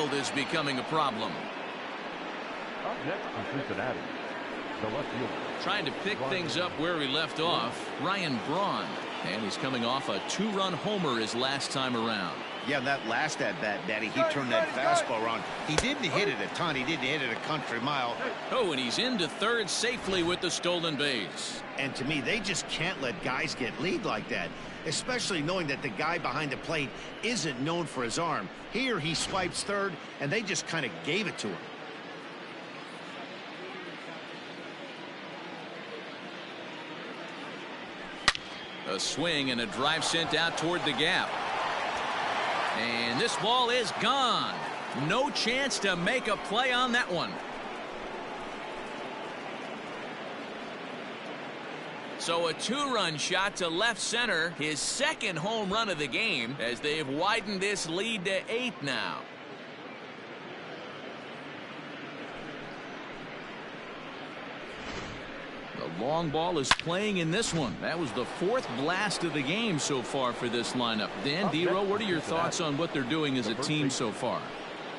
field is becoming a problem. Up next for Cincinnati, the left fielder. Trying to pick things up where he left off, Ryan Braun. And he's coming off a 2-run homer his last time around. Yeah, that last at-bat, Daddy, he turned that fastball around. He didn't hit it a ton. He didn't hit it a country mile. Oh, and he's into third safely with the stolen base. And to me, they just can't let guys get lead like that, especially knowing that the guy behind the plate isn't known for his arm. Here, he swipes third, and they just kind of gave it to him. A swing and a drive sent out toward the gap. And this ball is gone. No chance to make a play on that one. So a 2-run shot to left center, his second home run of the game, as they've widened this lead to 8 now. The long ball is playing in this one. That was the 4th blast of the game so far for this lineup. Dan, D-Row, what are your thoughts on what they're doing as a team so far?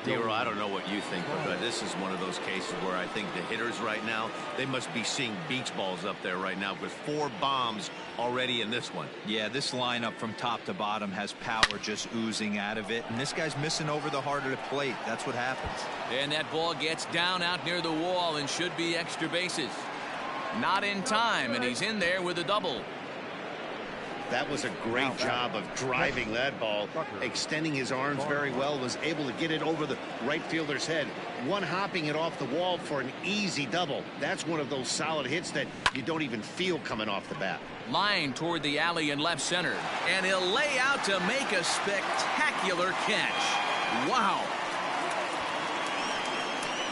D-Row, I don't know what you think, but this is one of those cases where I think the hitters right now, they must be seeing beach balls up there right now with 4 bombs already in this one. Yeah, this lineup from top to bottom has power just oozing out of it, and this guy's missing over the heart of the plate. That's what happens. And that ball gets down out near the wall and should be extra bases. Not in time, and he's in there with a double. That was a great job of driving that ball, extending his arms very well, was able to get it over the right fielder's head, one hopping it off the wall for an easy double. That's one of those solid hits that you don't even feel coming off the bat. Line toward the alley in left center, and he'll lay out to make a spectacular catch. Wow.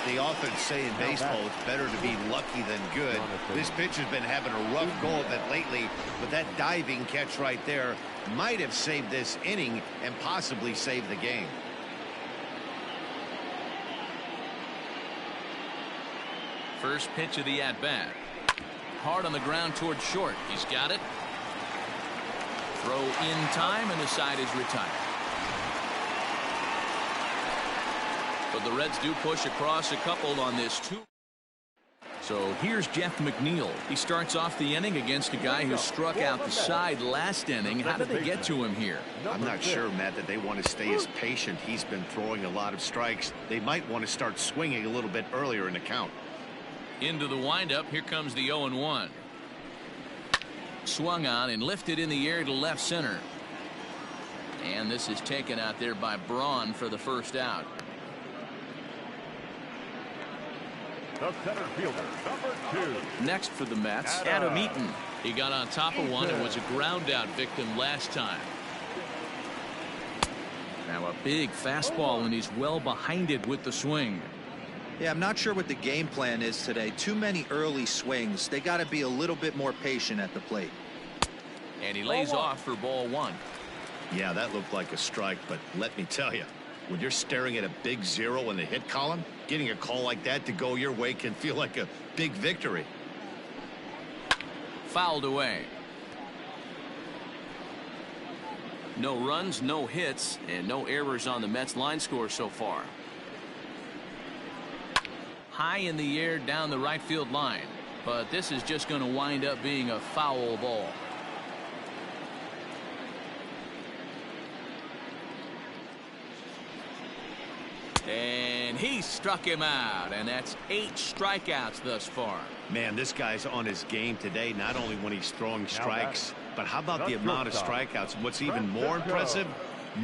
They often say in baseball it's better to be lucky than good. This pitch has been having a rough go of it lately, but that diving catch right there might have saved this inning and possibly saved the game. First pitch of the at-bat. Hard on the ground toward short. He's got it. Throw in time, and the side is retired. But the Reds do push across a couple on this 2. So here's Jeff McNeil. He starts off the inning against a guy who struck out the side last inning. How did they get to him here? I'm not sure, Matt, that they want to stay as patient. He's been throwing a lot of strikes. They might want to start swinging a little bit earlier in the count. Into the windup. Here comes the 0-1. Swung on and lifted in the air to left center. And this is taken out there by Braun for the first out. The center fielder, number 2. Next for the Mets, Adam Eaton. He got on top of one and was a ground out victim last time. Now a big fastball, and he's well behind it with the swing. Yeah, I'm not sure what the game plan is today. Too many early swings. They got to be a little bit more patient at the plate. And he lays off for ball 1. Yeah, that looked like a strike, but let me tell you, when you're staring at a big 0 in the hit column, getting a call like that to go your way can feel like a big victory. Fouled away. No runs, no hits, and no errors on the Mets line score so far. High in the air down the right field line, but this is just going to wind up being a foul ball. And he struck him out, and that's 8 strikeouts thus far. Man, this guy's on his game today, not only when he's throwing strikes, but how about the amount of strikeouts? What's even more impressive,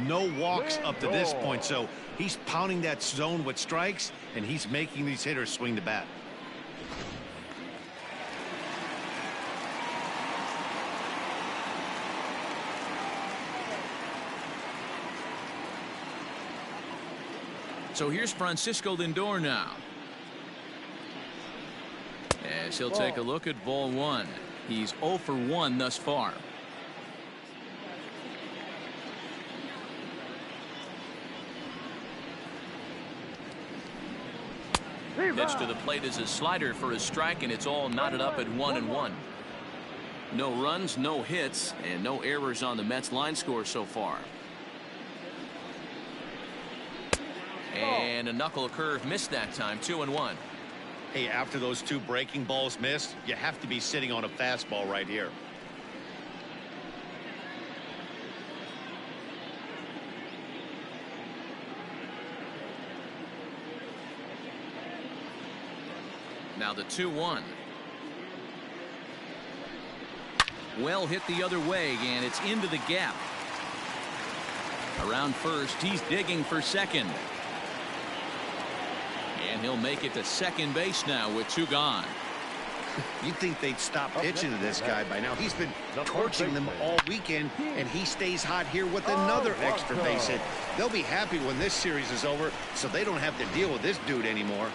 no walks up to this point. So he's pounding that zone with strikes, and he's making these hitters swing the bat. So here's Francisco Lindor now, as he'll take a look at ball 1. He's 0 for 1 thus far. Next to the plate is a slider for a strike, and it's all knotted up at 1-1. No runs, no hits, and no errors on the Mets line score so far. And a knuckle curve missed that time. 2-1. Hey, after those two breaking balls missed, you have to be sitting on a fastball right here. Now the 2-1. Well hit the other way, and it's into the gap. Around first, he's digging for second. And he'll make it to second base now with 2 gone. You'd think they'd stop pitching to this guy by now. He's been torching them all weekend, and he stays hot here with another extra base hit. They'll be happy when this series is over, so they don't have to deal with this dude anymore.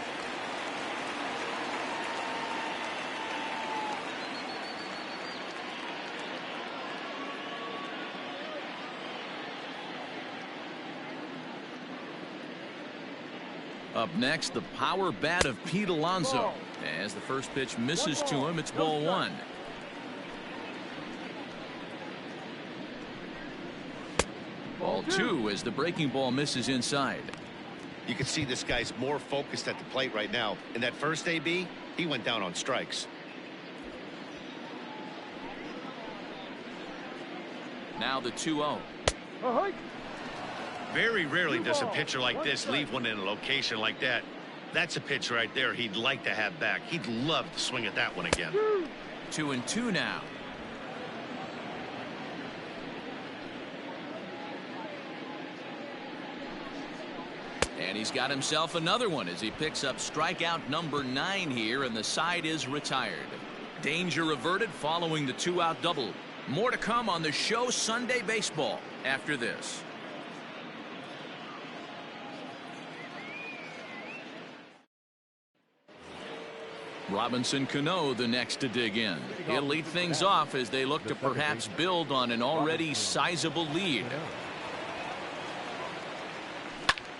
Up next, the power bat of Pete Alonso. As the first pitch misses to him, it's ball 1. Ball 2 as the breaking ball misses inside. You can see this guy's more focused at the plate right now. In that first AB, he went down on strikes. Now the 2-0. Very rarely does a pitcher like this leave one in a location like that. That's a pitch right there he'd like to have back. He'd love to swing at that one again. 2-2 now. And he's got himself another one as he picks up strikeout number 9 here, and the side is retired. Danger averted following the 2-out double. More to come on the show Sunday Baseball after this. Robinson Cano the next to dig in. He'll lead things off as they look to perhaps build on an already sizable lead.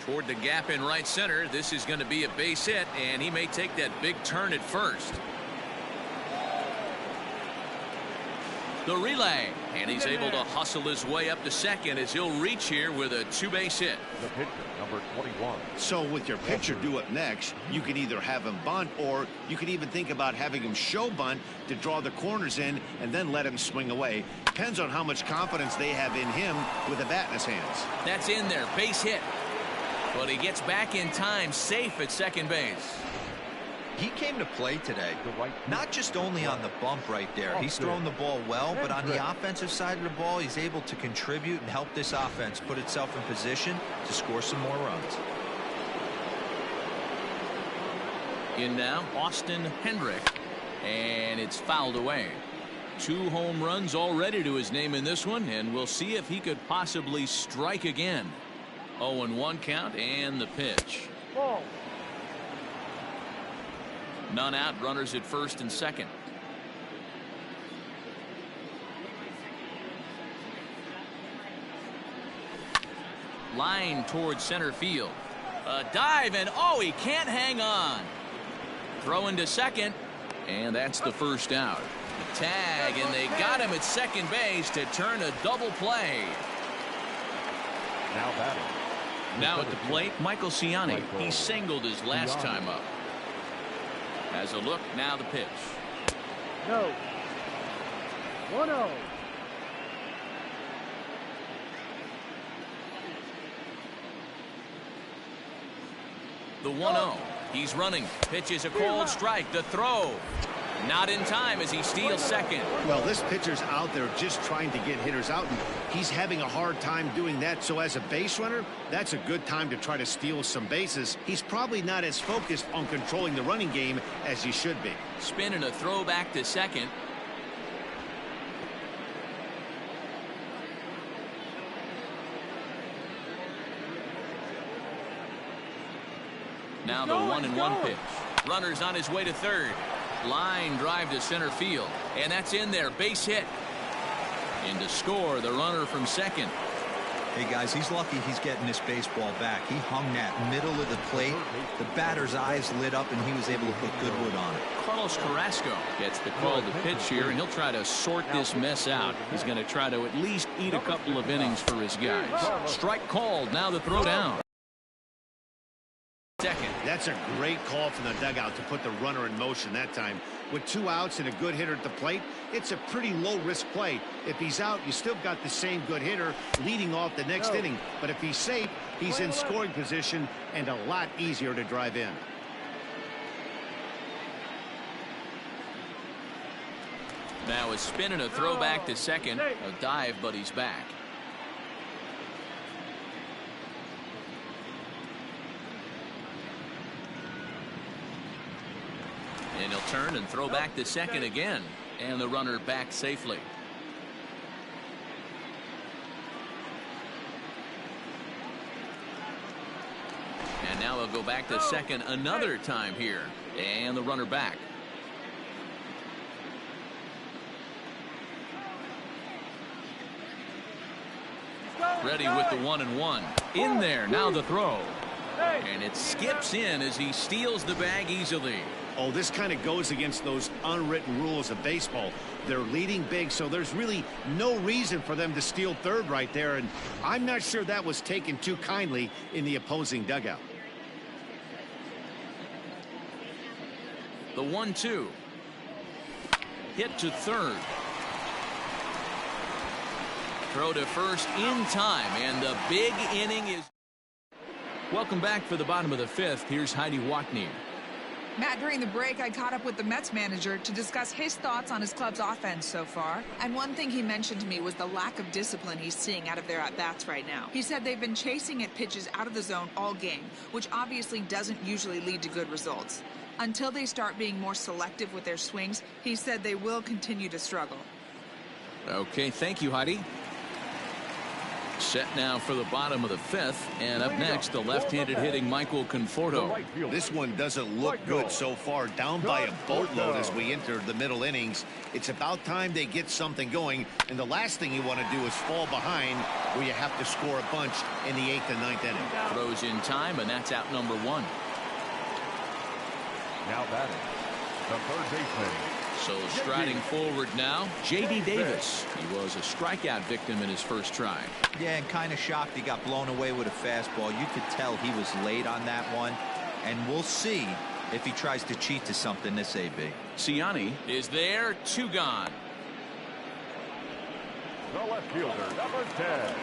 Toward the gap in right center. This is going to be a base hit, and he may take that big turn at first. The relay, and he's able to hustle his way up to second as he'll reach here with a 2-base hit. The pitcher, number 21. So with your pitcher due up next, you can either have him bunt, or you can even think about having him show bunt to draw the corners in and then let him swing away. Depends on how much confidence they have in him with a bat in his hands. That's in there, base hit. But he gets back in time, safe at second base. He came to play today, not just only on the bump right there. He's thrown the ball well, but on the offensive side of the ball, he's able to contribute and help this offense put itself in position to score some more runs. In now, Austin Hendrick, and it's fouled away. 2 home runs already to his name in this one, and we'll see if he could possibly strike again. 0-1 count, and the pitch. Ball. None out, runners at first and second. Line towards center field. A dive, and oh, he can't hang on. Throw into second, and that's the first out. The tag, and they got him at second base to turn a double play. Now batting. Now at the plate, Michael Ciani. He singled his last time up. As a look, now the pitch. No. 1-0. The 1-0. He's running. Pitch is a cold strike. The throw. Not in time as he steals second. Well, this pitcher's out there just trying to get hitters out, and he's having a hard time doing that. So as a base runner, that's a good time to try to steal some bases. He's probably not as focused on controlling the running game as he should be. Spin and a throw back to second. Now the 1-1 pitch. Runner's on his way to third. Line drive to center field, and that's in there. Base hit. And to score, the runner from second. Hey guys, he's lucky he's getting this baseball back. He hung that middle of the plate. The batter's eyes lit up, and he was able to put good wood on it. Carlos Carrasco gets the call to pitch here, and he'll try to sort this mess out. He's going to try to at least eat a couple of innings for his guys. Strike called. Now the throw down. Second. That's a great call from the dugout to put the runner in motion that time. With 2 outs and a good hitter at the plate, it's a pretty low-risk play. If he's out, you still got the same good hitter leading off the next inning. But if he's safe, he's in scoring position and a lot easier to drive in. Now a spin and a throw back to second. A dive, but he's back. And he'll turn and throw back to second again. And the runner back safely. And now he'll go back to second another time here. And the runner back. Ready with the 1-1. In there, now the throw. And it skips in as he steals the bag easily. Oh, this kind of goes against those unwritten rules of baseball. They're leading big, so there's really no reason for them to steal third right there. And I'm not sure that was taken too kindly in the opposing dugout. The 1-2. Hit to third. Throw to first in time, and the big inning is. Welcome back for the bottom of the fifth. Here's Heidi Watney. Matt, during the break, I caught up with the Mets manager to discuss his thoughts on his club's offense so far. And one thing he mentioned to me was the lack of discipline he's seeing out of their at-bats right now. He said they've been chasing at pitches out of the zone all game, which obviously doesn't usually lead to good results. Until they start being more selective with their swings, he said they will continue to struggle. Okay, thank you, Heidi. Set now for the bottom of the fifth, and up next, the left-handed hitting Michael Conforto. This one doesn't look good so far, down by a boatload as we enter the middle innings. It's about time they get something going, and the last thing you want to do is fall behind where you have to score a bunch in the 8th and 9th inning. Throws in time, and that's out number 1. Now batting, the third baseman. So striding forward now, J.D. Davis. He was a strikeout victim in his first try. Yeah, and kind of shocked he got blown away with a fastball. You could tell he was late on that one. And we'll see if he tries to cheat to something this AB. Ciani is there, 2 gone. The left fielder, number 10.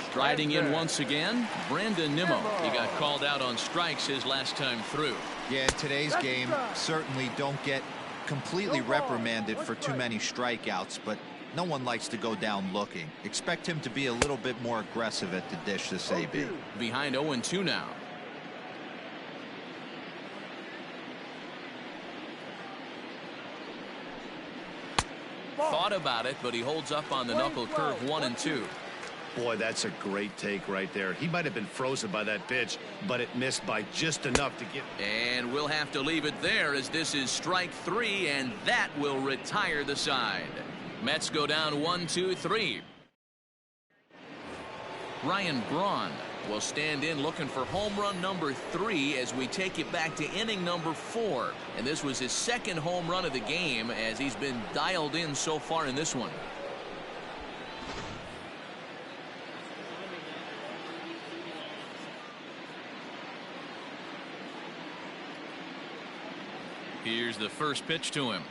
Striding in once again, Brandon Nimmo. He got called out on strikes his last time through. Yeah, today's game certainly don't get completely reprimanded for too many strikeouts, but no one likes to go down looking. Expect him to be a little bit more aggressive at the dish this AB. Behind 0-2 now. Thought about it, but he holds up on the knuckle curve 1-2. Boy, that's a great take right there. He might have been frozen by that pitch, but it missed by just enough to get. And we'll have to leave it there as this is strike 3, and that will retire the side. Mets go down 1-2-3. Ryan Braun will stand in looking for home run number 3 as we take it back to inning number 4. And this was his second home run of the game as he's been dialed in so far in this one. Here's the first pitch to him.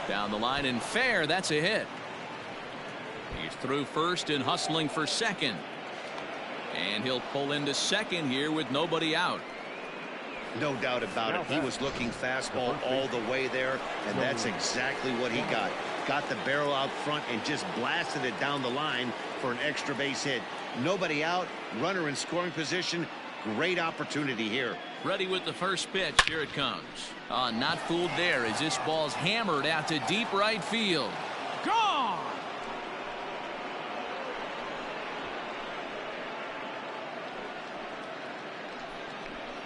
Down the line and fair. That's a hit. He's through first and hustling for second. And he'll pull into second here with nobody out. No doubt about it. He was looking fastball all the way there, and that's exactly what he got. Got the barrel out front and just blasted it down the line for an extra base hit. Nobody out, runner in scoring position. Great opportunity here. Ready with the first pitch. Here it comes. Not fooled there as this ball's hammered out to deep right field. Gone!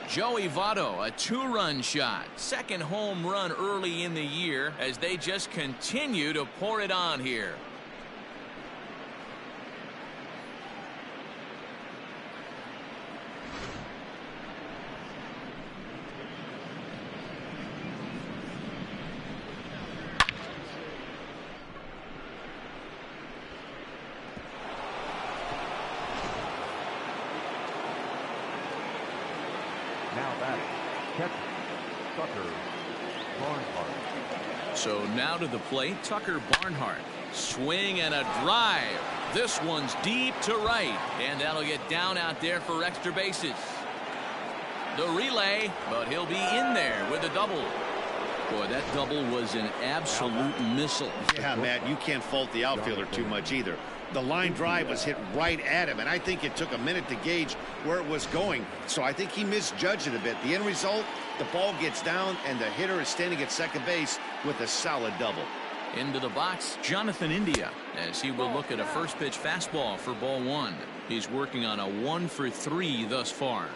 Joey Votto, a 2-run shot. Second home run early in the year as they just continue to pour it on here. Now batting, catcher, Tucker Barnhart. So now to the plate, Tucker Barnhart. Swing and a drive. This one's deep to right, and that'll get down out there for extra bases. The relay, but he'll be in there with a double. Boy, that double was an absolute missile. Yeah, Matt, you can't fault the outfielder too much either. The line drive was hit right at him, and I think it took a minute to gauge where it was going. So I think he misjudged it a bit. The end result, the ball gets down, and the hitter is standing at second base with a solid double. Into the box, Jonathan India, as he will look at a first pitch fastball for ball one. He's working on a 1-for-3 thus far.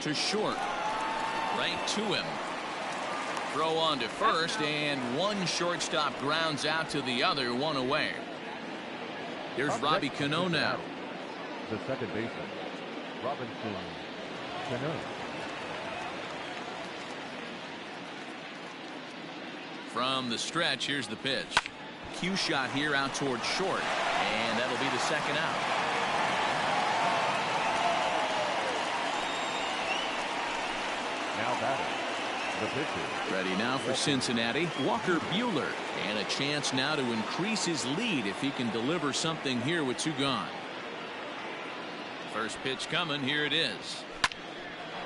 To short, right to him. Throw on to first, and one shortstop grounds out to the other, one away. Here's Robbie Cano now. The second baseman, Robinson Cano. From the stretch, here's the pitch. Cue shot here out towards short, and that'll be the second out. Now batting, the pitcher. Ready now for Cincinnati, Walker Buehler, and a chance now to increase his lead if he can deliver something here with two gone. First pitch coming, here it is.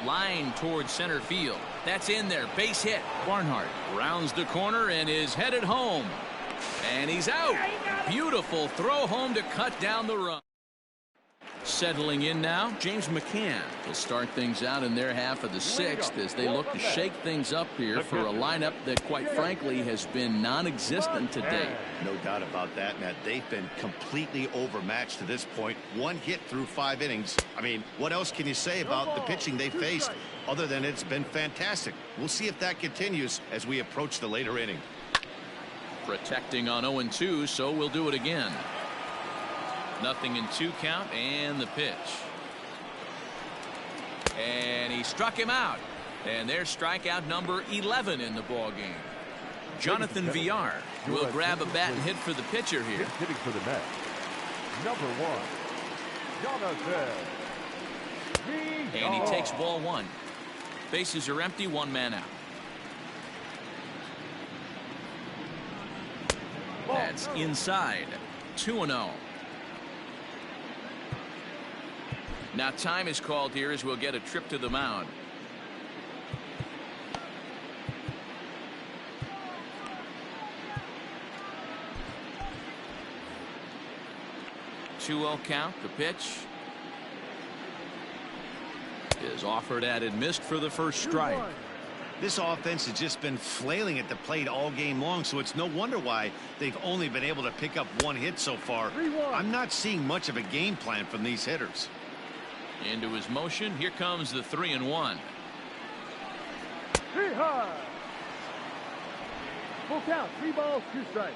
Line towards center field. That's in there, base hit. Barnhart rounds the corner and is headed home, and he's out. Beautiful throw home to cut down the run. Settling in now, James McCann will start things out in their half of the sixth as they look to shake things up here for a lineup that quite frankly has been non-existent today. No doubt about that, Matt. They've been completely overmatched to this point. One hit through 5 innings. I mean, what else can you say about the pitching they faced other than it's been fantastic? We'll see if that continues as we approach the later inning. Protecting on 0-2, so we'll do it again. Nothing in 2 count, and the pitch. And he struck him out. And there's strikeout number 11 in the ball game. Jonathan Villar will grab a bat and hit for the pitcher here. Hitting for the Mets, number 1, Jonathan Villar. And he takes ball 1. Bases are empty, 1 man out. That's inside. 2-0. Now time is called here as we'll get a trip to the mound. Two-0 count. The pitch is offered at and missed for the first strike. This offense has just been flailing at the plate all game long, so it's no wonder why they've only been able to pick up 1 hit so far. I'm not seeing much of a game plan from these hitters. Into his motion. Here comes the 3-1. 3 high. Full count, 3 balls, 2 strikes.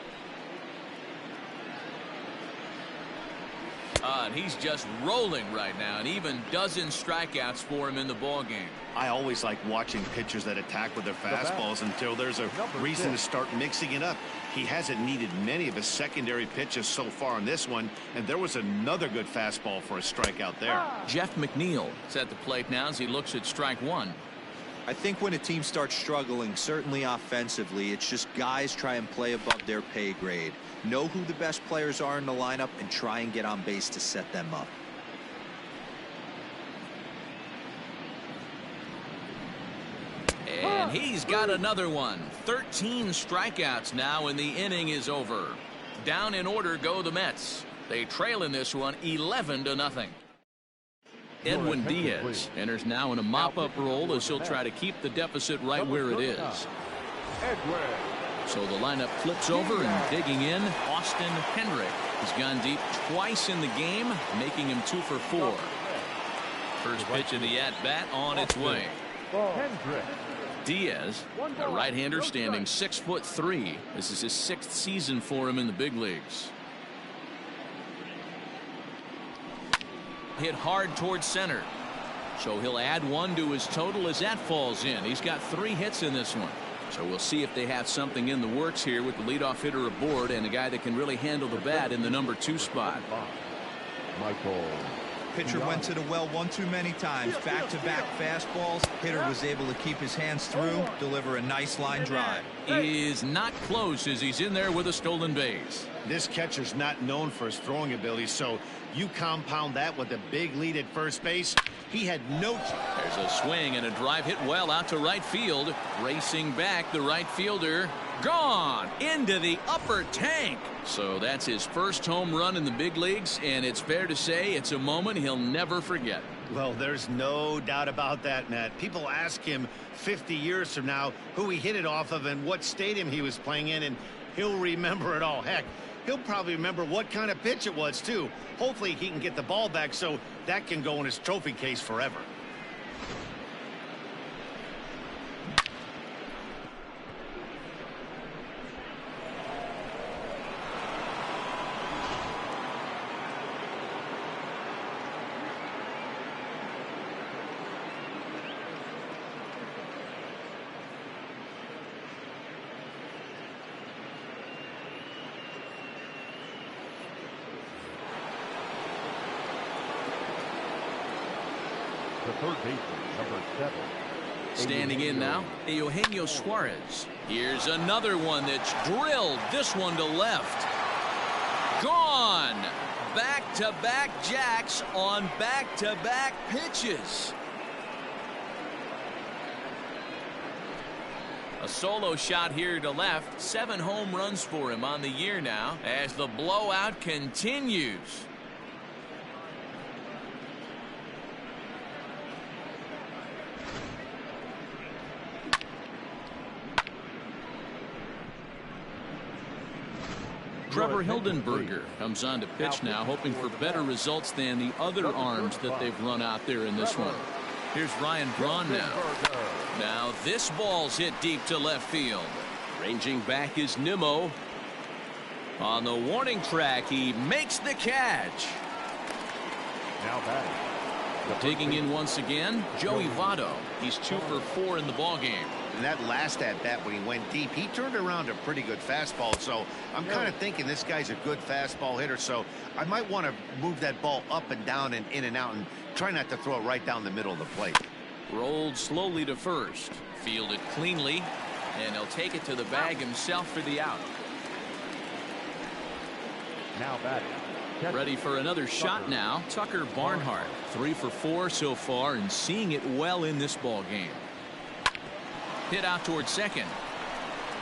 And he's just rolling right now, and even dozen strikeouts for him in the ball game. I always like watching pitchers that attack with their fastballs until there's a reason to start mixing it up. He hasn't needed many of his secondary pitches so far in this one, and there was another good fastball for a strikeout there. Jeff McNeil is at the plate now as he looks at strike 1. I think when a team starts struggling, certainly offensively, it's just guys try and play above their pay grade. Know who the best players are in the lineup and try and get on base to set them up. And he's got another one. 13 strikeouts now, and the inning is over. Down in order go the Mets. They trail in this one 11-0. Edwin Diaz enters now in a mop-up role as he'll try to keep the deficit right where it is. So the lineup flips over, and digging in, Austin Hendrick has gone deep twice in the game, making him 2 for 4. First pitch of the at-bat on its way. Diaz, a right-hander standing 6'3". This is his 6th season for him in the big leagues. Hit hard towards center. So he'll add 1 to his total as that falls in. He's got 3 hits in this one. So we'll see if they have something in the works here with the leadoff hitter aboard and a guy that can really handle the bat in the number 2 spot. Michael. Pitcher went to the well one too many times. Back-to-back fastballs. Hitter was able to keep his hands through, deliver a nice line drive. He is not close as he's in there with a stolen base. This catcher's not known for his throwing ability, so you compound that with a big lead at first base. He had no chance. There's a swing and a drive hit well out to right field. Racing back, the right fielder. Gone into the upper tank. So that's his first home run in the big leagues, and it's fair to say it's a moment he'll never forget. Well, there's no doubt about that, Matt. People ask him 50 years from now who he hit it off of and what stadium he was playing in, and he'll remember it all. Heck, he'll probably remember what kind of pitch it was, too. Hopefully he can get the ball back so that can go in his trophy case forever. The third baseman, number 7. Standing in now, Eugenio Suarez. Here's another one that's drilled. This one to left. Gone. Back-to-back jacks on back-to-back pitches. A solo shot here to left. 7 home runs for him on the year now as the blowout continues. Trevor Hildenberger comes on to pitch now, hoping for better results than the other arms that they've run out there in this one. Here's Ryan Braun now. Now this ball's hit deep to left field. Ranging back is Nimmo. On the warning track, he makes the catch. Now batting. Digging in once again, Joey Votto. He's 2 for 4 in the ballgame. And that last at-bat when he went deep, he turned around a pretty good fastball. So I'm kind of thinking this guy's a good fastball hitter. So I might want to move that ball up and down and in and out and try not to throw it right down the middle of the plate. Rolled slowly to first. Fielded cleanly. And he'll take it to the bag himself for the out. Now batting. Ready for another shot now. Tucker Barnhart. 3 for 4 so far and seeing it well in this ball game. Hit out towards second.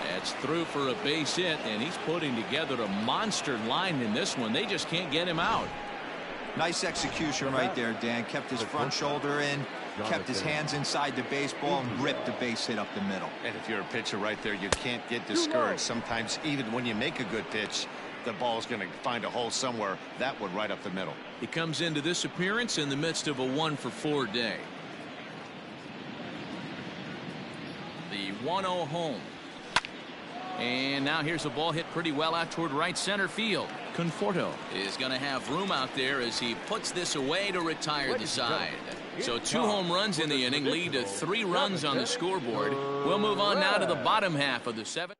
That's through for a base hit, and he's putting together a monster line in this one. They just can't get him out. Nice execution right there, Dan. Kept his front shoulder in, kept his hands inside the baseball, and ripped the base hit up the middle. And if you're a pitcher right there, you can't get discouraged. Sometimes even when you make a good pitch, the ball's going to find a hole somewhere. That one right up the middle. He comes into this appearance in the midst of a 1 for 4 day. The 1-0 home. And now here's a ball hit pretty well out toward right center field. Conforto is going to have room out there as he puts this away to retire the side. So 2 home runs in the inning lead to 3 runs on the scoreboard. We'll move on now to the bottom half of the 7th.